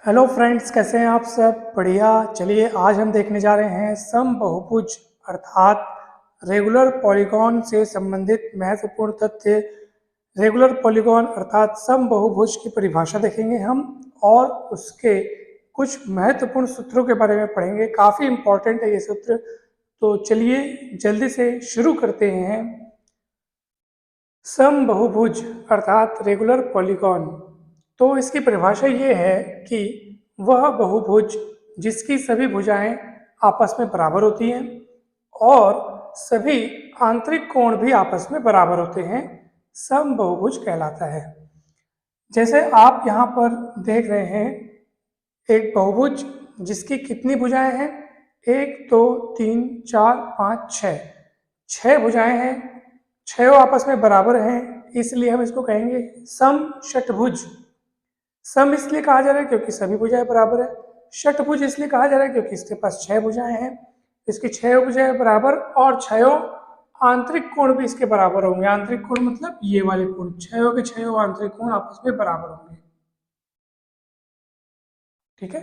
Hello friends, कैसे हैं आप सब? बढ़िया। चलिए आज हम देखने जा रहे हैं समबहुभुज अर्थात रेगुलर पॉलीगॉन से संबंधित महत्वपूर्ण तथ्य। रेगुलर पॉलीगॉन अर्थात समबहुभुज की परिभाषा देखेंगे हम और उसके कुछ महत्वपूर्ण सूत्रों के बारे में पढ़ेंगे। काफ़ी इम्पोर्टेंट है ये सूत्र। तो चलिए जल्दी से शुरू करते हैं। समबहुभुज अर्थात रेगुलर पॉलीगॉन, तो इसकी परिभाषा ये है कि वह बहुभुज जिसकी सभी भुजाएं आपस में बराबर होती हैं और सभी आंतरिक कोण भी आपस में बराबर होते हैं, समबहुभुज कहलाता है। जैसे आप यहाँ पर देख रहे हैं एक बहुभुज जिसकी कितनी भुजाएं हैं? 1 2 3 4 5 6, 6 भुजाएं हैं। 6 आपस में बराबर हैं, इसलिए हम इसको कहेंगे समषटभुज। सम इसलिए कहा जा रहा है क्योंकि सभी भुजाएं बराबर है। षटभुज इसलिए कहा जा रहा है क्योंकि इसके पास 6 भुजाएं हैं। इसकी 6 भुजाएं बराबर और 6 आंतरिक कोण भी इसके बराबर होंगे। आंतरिक कोण मतलब ये वाले कोण, 6 के 6 आंतरिक कोण आपस में बराबर होंगे। ठीक है,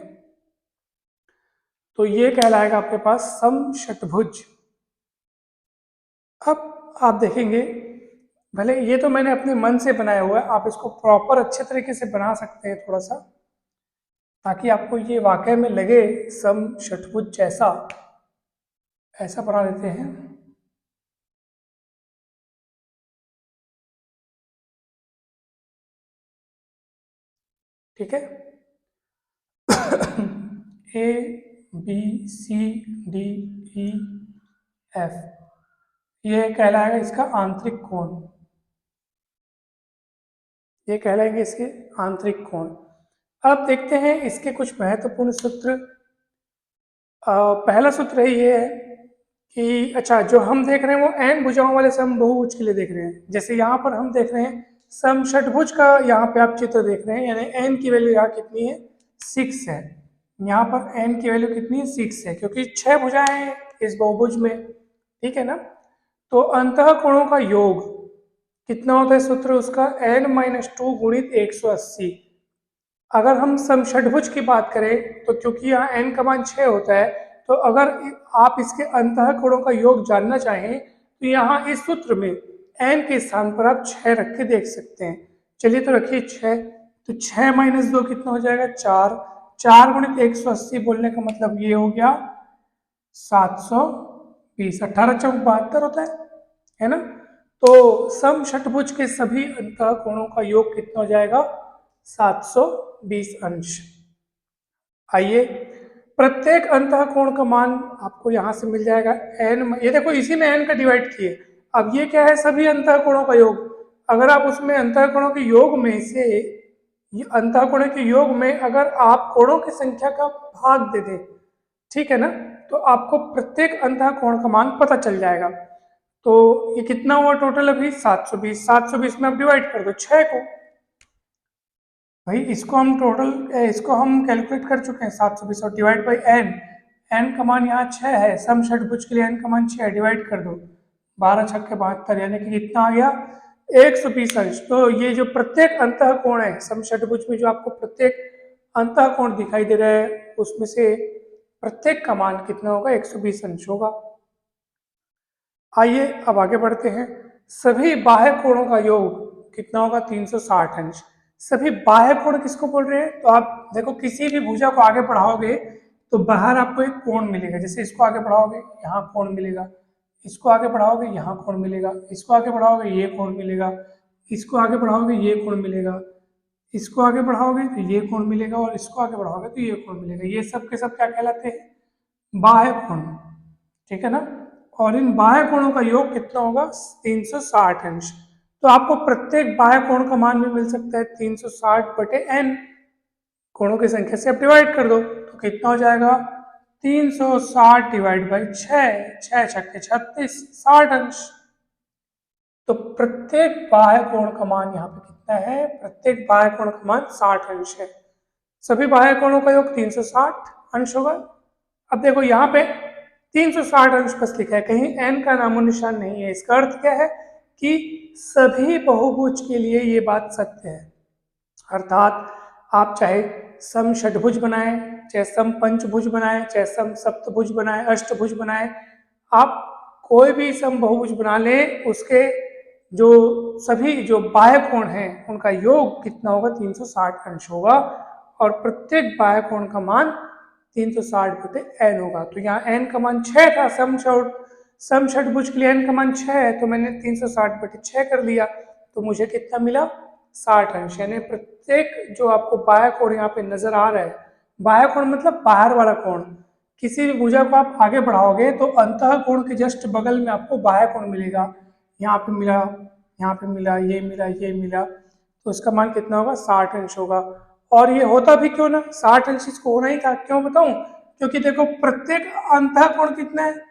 तो ये कहलाएगा आपके पास समषटभुज। अब आप देखेंगे, भले ये तो मैंने अपने मन से बनाया हुआ है, आप इसको प्रॉपर अच्छे तरीके से बना सकते हैं थोड़ा सा, ताकि आपको ये वाकई में लगे समषटभुज जैसा। ऐसा बना लेते हैं। ठीक है, A B C D E F, ये कहलाएगा इसका आंतरिक कोण। ये कहलाएंगे इसके आंतरिक कोण। अब देखते हैं इसके कुछ महत्वपूर्ण सूत्र। पहला सूत्र ये है कि अच्छा, जो हम देख रहे हैं वो n भुजाओं वाले समबहुभुज के लिए देख रहे हैं। जैसे यहाँ पर हम देख रहे हैं समषटभुज का, यहाँ पे आप चित्र देख रहे हैं, यानी n की वैल्यू यहाँ कितनी है? 6 है। यहाँ पर n की वैल्यू कितनी है? 6 है, क्योंकि 6 भुजाएं हैं इस बहुभुज में। ठीक है ना? तो अंतः कोणों का योग कितना होता है? सूत्र उसका n-2 गुणित 180। अगर हम समषटभुज की बात करें तो क्योंकि यहाँ n का मान 6 होता है, तो अगर आप इसके अंतः कोणों का योग जानना चाहें तो यहाँ इस सूत्र में n के स्थान पर आप 6 रख के देख सकते हैं। चलिए तो रखिए 6, तो 6 - 2 कितना हो जाएगा? 4। 4 गुणित 180 बोलने का मतलब ये हो गया 720। 18 चौक 72 होता है ना? तो समषटभुज के सभी अंतः कोणों का योग कितना हो जाएगा? 720 अंश। आइए, प्रत्येक अंतः कोण का मान आपको यहां से मिल जाएगा n। ये देखो, इसी में n का डिवाइड किए। अब ये क्या है? सभी अंतः कोणों का योग। अगर आप उसमें अंतः कोणों के योग में से, अंतः कोणों के योग में अगर आप कोणों की संख्या का भाग दे दें, ठीक है ना, तो आपको प्रत्येक अंतः कोण का मान पता चल जाएगा। तो ये कितना हुआ टोटल? अभी 720। 720 में आप डिवाइड कर दो 6 को। भाई इसको हम कैलकुलेट कर चुके हैं। 720 और डिवाइड बाई n। n का मान यहाँ 6 है। समषटभुज के लिए n का मान 6 है, डिवाइड कर दो। 12 छक्के 72, यानी कि कितना आ गया? 120 अंश। तो ये जो प्रत्येक अंतः कोण है समषटभुज में, जो आपको प्रत्येक अंतः कोण दिखाई दे रहा है, उसमें से प्रत्येक का मान कितना होगा? 120 अंश होगा। आइए अब आगे बढ़ते हैं। सभी बाह्य कोणों का योग कितना होगा? 360 अंश। सभी बाह्य कोण किसको बोल रहे हैं? तो आप देखो, किसी भी भुजा को आगे बढ़ाओगे तो बाहर आपको एक कोण मिलेगा। जैसे इसको आगे बढ़ाओगे यहाँ कोण मिलेगा, इसको आगे बढ़ाओगे यहाँ कोण मिलेगा, इसको आगे बढ़ाओगे ये कोण मिलेगा, इसको आगे बढ़ाओगे ये कोण मिलेगा, इसको आगे बढ़ाओगे तो ये कोण मिलेगा, और इसको आगे बढ़ाओगे तो ये कोण मिलेगा। ये सब के सब क्या कहलाते हैं? बाह्य कोण। ठीक है ना? और इन बाह्य कोणों का योग कितना होगा? 360 अंश। तो आपको प्रत्येक बाह्य कोण का मान भी मिल सकता है 360/n। कोणों की संख्या से आप डिवाइड कर दो तो कितना हो जाएगा? 360 डिवाइड बाई 6, 6 छक्के 36, 60 अंश। तो प्रत्येक बाह्य कोण का मान यहाँ पे कितना है? प्रत्येक बाह्य कोण का मान 60 अंश है। सभी बाह्य कोणों का योग 360 अंश होगा। अब देखो यहाँ पे 360 अंश बस लिखा है, कहीं n का नामो निशान नहीं है। इसका अर्थ क्या है? कि सभी बहुभुज के लिए ये बात सत्य है। अर्थात आप चाहे सम षटभुज बनाए, चाहे सम पंचभुज बनाए, चाहे सम सप्तभुज बनाए, अष्टभुज बनाए, आप कोई भी सम बहुभुज बना ले, उसके जो सभी जो बाह्य कोण हैं उनका योग कितना होगा, 360 अंश होगा, और प्रत्येक बाह्य कोण का मान 360/n होगा। तो यहाँ n का मान 6 था, सम षटभुज के लिए n का मान 6 है, तो मैंने 360/6 कर लिया, तो मुझे कितना मिला, 60 अंश। यानी प्रत्येक जो आपको बाह्य कोण यहाँ पे नजर आ रहा है, बाह्य कोण मतलब बाहर वाला कोण, किसी भी भुजा को आप आगे बढ़ाओगे तो अंतः कोण के जस्ट बगल में आपको बाह्य कोण मिलेगा, यहाँ पे मिला, यहाँ पे मिला, ये मिला, ये मिला, तो उसका मान कितना होगा, 60 अंश होगा। और ये होता भी क्यों ना, 60 अंश इसको होना ही था, क्यों बताऊं, क्योंकि देखो प्रत्येक अंतः कोण कितना है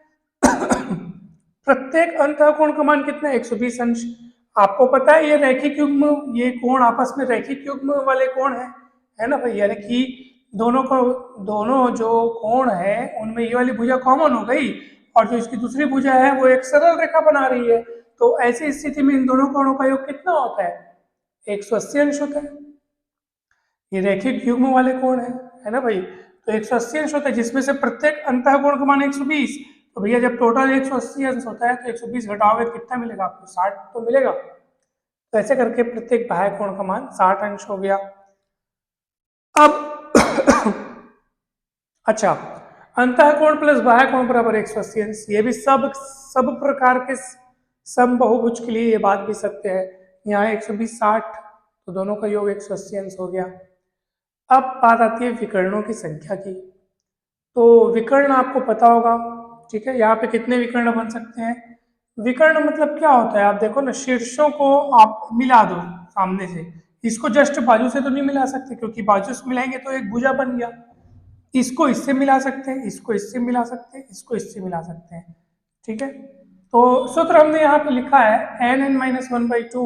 प्रत्येक अंतः कोण का मान कितना है, 120 अंश। आपको पता है ये रैखिक युग्म, ये कोण आपस में रैखिक युग्म वाले कोण है ना भाई, यानी कि दोनों जो कोण है उनमें ये वाली भुजा कॉमन हो गई, और जो इसकी दूसरी भुजा है वो एक सरल रेखा बना रही है, तो ऐसी स्थिति में इन दोनों कोणों का योग कितना होता है, 180 अंश होता है। ये रैखिक युग्म वाले कोण है ना भाई, तो 180 अंश होता है, जिसमें से प्रत्येक अंतः कोण का मान 120, तो भैया जब टोटल 180 अंश होता है तो 120 घटाओगे तो कितना मिलेगा आपको, 60 तो मिलेगा। तो ऐसे करके प्रत्येक बाह्य कोण का मान 60 अंश हो गया। अब अच्छा, अंतः कोण प्लस बाह्य कोण बराबर 180 अंश, ये भी सब प्रकार के सम बहुभुज के लिए ये बात भी सत्य है। यहाँ 120 60, तो दोनों का योग 180 अंश हो गया। अब बात आती है विकर्णों की संख्या की, तो विकर्ण आपको पता होगा, ठीक है, यहाँ पे कितने विकर्ण बन सकते हैं। विकर्ण मतलब क्या होता है, आप देखो ना, शीर्षों को आप मिला दो सामने से, इसको जस्ट बाजू से तो नहीं मिला सकते, क्योंकि बाजू से मिलाएंगे तो एक भुजा बन गया, इसको इससे मिला सकते हैं, इसको इससे मिला सकते हैं, इसको इससे मिला सकते हैं, ठीक है। तो सूत्र हमने यहाँ पे लिखा है n(n-1/2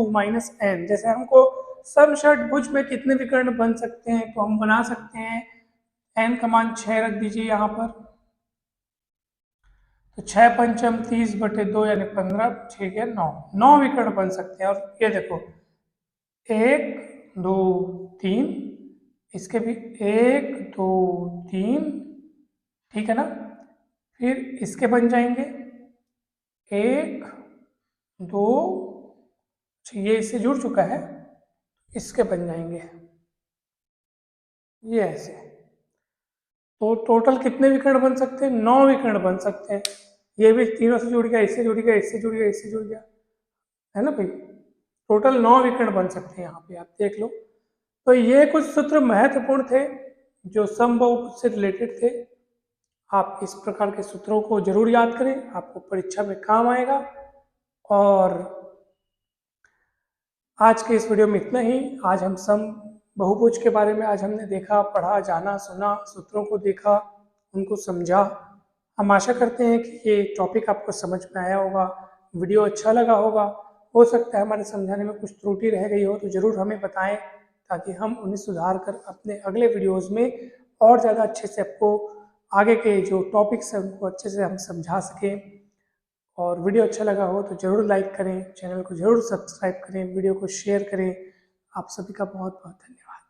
n), जैसे हमको सम षटभुज में कितने विकर्ण बन सकते हैं, तो हम बना सकते हैं, n का मान 6 रख दीजिए यहाँ पर, तो 6 पंचम 30/2 यानी 15, ठीक है, 9 विकर्ण बन सकते हैं। और ये देखो 1 2 3, इसके भी 1 2 3, ठीक है ना, फिर इसके बन जाएंगे 1 2, ये इससे जुड़ चुका है, इसके बन जाएंगे ये ऐसे, तो टोटल कितने विकर्ण बन सकते हैं, 9 विकर्ण बन सकते हैं। ये भी तीनों से जुड़ गया, इससे जुड़ गया, इससे जुड़ गया, इससे जुड़ गया, है ना भाई, टोटल 9 विकर्ण बन सकते हैं, यहाँ पे आप देख लो। तो ये कुछ सूत्र महत्वपूर्ण थे जो सम बहुभुज से रिलेटेड थे। आप इस प्रकार के सूत्रों को जरूर याद करें, आपको परीक्षा में काम आएगा। और आज के इस वीडियो में इतना ही। आज हम सम बहुभुज के बारे में आज हमने देखा, पढ़ा, जाना, सुना, सूत्रों को देखा, उनको समझा। हम आशा करते हैं कि ये टॉपिक आपको समझ में आया होगा, वीडियो अच्छा लगा होगा। हो सकता है हमारे समझाने में कुछ त्रुटि रह गई हो, तो ज़रूर हमें बताएं, ताकि हम उन्हें सुधार कर अपने अगले वीडियोस में और ज़्यादा अच्छे से आपको आगे के जो टॉपिक्स हैं उनको अच्छे से हम समझा सकें। और वीडियो अच्छा लगा हो तो ज़रूर लाइक करें, चैनल को ज़रूर सब्सक्राइब करें, वीडियो को शेयर करें। आप सभी का बहुत बहुत धन्यवाद।